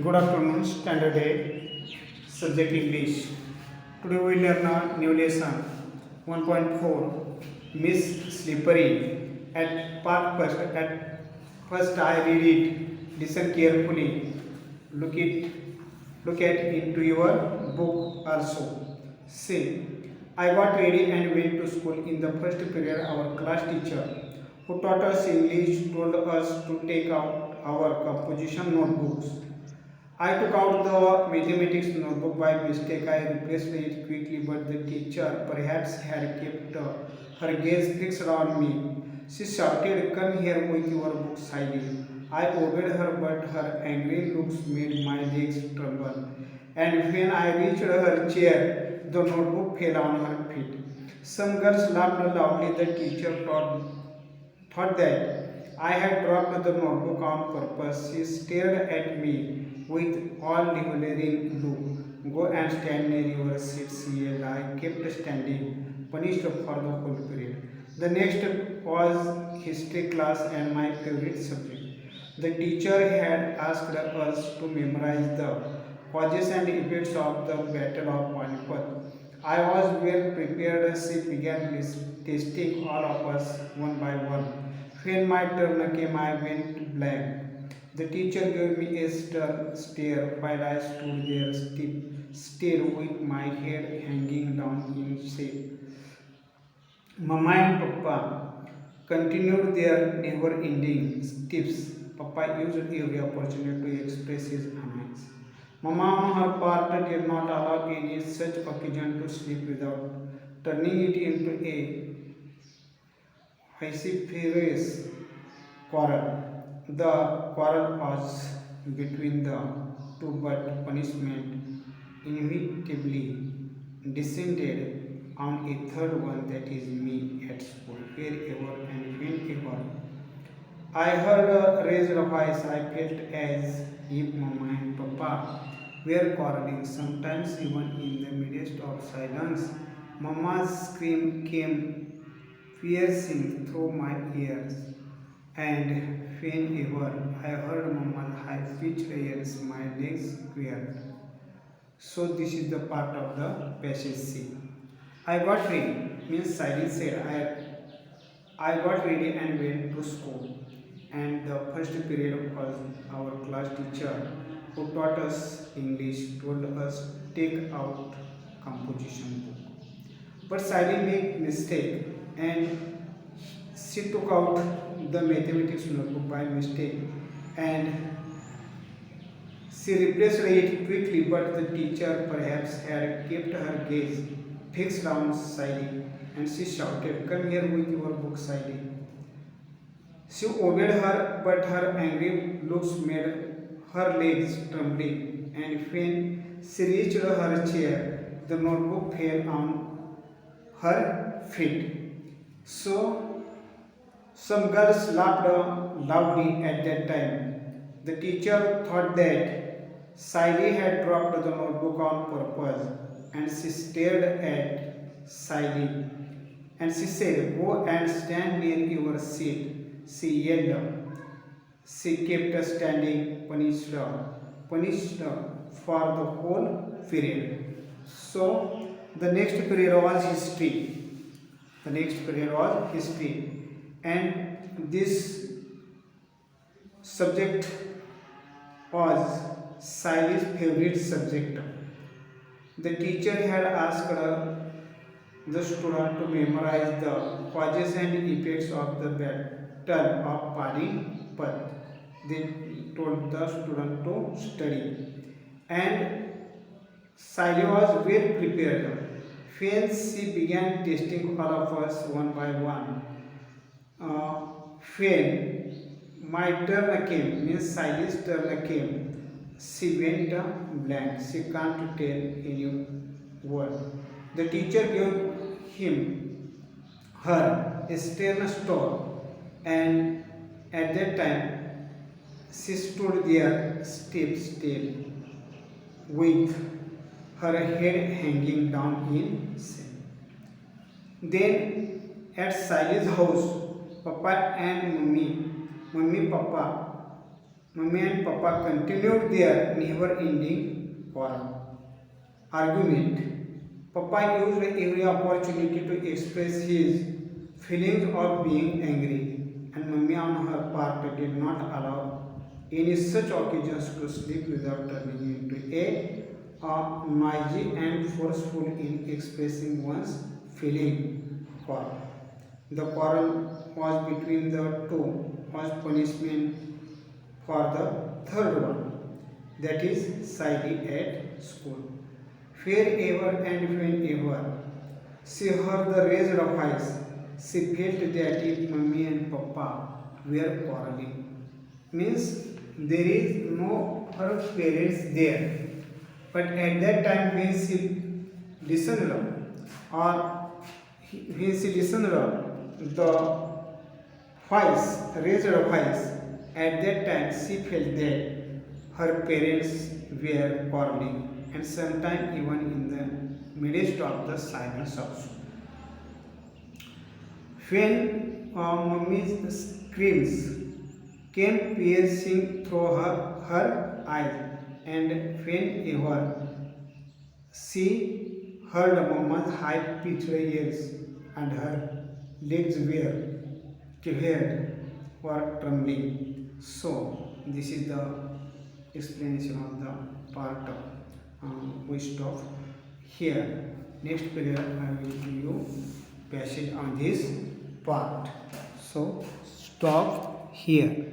Good afternoon, Standard A, Subject English. Today we learn a new lesson 1.4 Miss Slippery. At first I read it. Listen carefully. Look it look at into your book also. See, I got ready and went to school. In the first period, our class teacher, who taught us English, told us to take out our composition notebooks. I took out the mathematics notebook by mistake. I replaced it quickly, but the teacher perhaps had kept her gaze fixed on me. She shouted, "Come here with your book, Siley." I obeyed her, but her angry looks made my legs tremble. And when I reached her chair, the notebook fell on her feet. Some girls laughed loudly. The teacher thought that I had dropped the notebook on purpose. She stared at me with all leering look. "Go and stand near your seat," she yelled. I kept standing, punished for the whole period. The next was history class and my favorite subject. The teacher had asked us to memorize the causes and effects of the Battle of Panipat. I was well prepared. She began testing all of us one by one. When my turn came, I went blank. The teacher gave me a stare while I stood there still with my head hanging down in shame. Mama and Papa continued their never-ending tips. Papa used every opportunity to express his annoyance. Mama, on her part, did not allow any such occasion to slip without turning it into a vociferous quarrel. The quarrel was between the two, but punishment inevitably descended on a third one, that is me, at school, wherever and whenever I heard a raised voice. I felt as if Mama and Papa were quarreling. Sometimes, even in the midst of silence, Mama's scream came piercing through my ears. And whenever I heard Mama's high-pitched yells, my legs quivered. So this is the part of the passage C. I got ready, means Siley said. I got ready and went to school. And the first period was our class teacher who taught us English told us take out composition book. But Siley made mistake and she took out the mathematics notebook by mistake and she replaced it quickly, but the teacher perhaps had kept her gaze fixed on Siley and she shouted, "Come here with your book, Siley." She obeyed her, but her angry looks made her legs trembling, and when she reached her chair, the notebook fell on her feet. So, some girls laughed loudly at that time. The teacher thought that Siley had dropped the notebook on purpose, and she stared at Siley. And she said, "Go and stand near your seat," she yelled. She kept standing, punished for the whole period. So, the next period was history. The next period was history. And this subject was Siley's favorite subject. The teacher had asked the student to memorize the causes and effects of the Battle of Panipat. They told the student to study. And Siley was well prepared. When she began testing all of us one by one, when my turn came, means Siley's turn came, she went blank. She can't tell any word. The teacher gave her a stern stare, and at that time she stood there still, with her head hanging down in shame. Then at Siley's house, Papa and Mummy, Papa Mummy and Papa continued their never-ending quarrel. Argument. Papa used every opportunity to express his feelings of being angry, and Mummy on her part did not allow any such occasions to slip without turning into a noisy and forceful in expressing one's feeling. Quarrel. The quarrel was between the two was punishment for the third one, that is Siley at school. Wherever and whenever she heard the raised voice, she felt that if Mummy and Papa were quarreling, means there is no her parents there. But at that time when she listened or when she listened the voice, raised voice, at that time she felt that her parents were quarreling and sometimes even in the midst of the silence also. When Mummy's screams came piercing through her eyes, and whenever she heard Mama's high-pitched yells and her legs were quivered or trembling. So, this is the explanation of the part we stop here. Next period I will give you passage on this part. So stop here.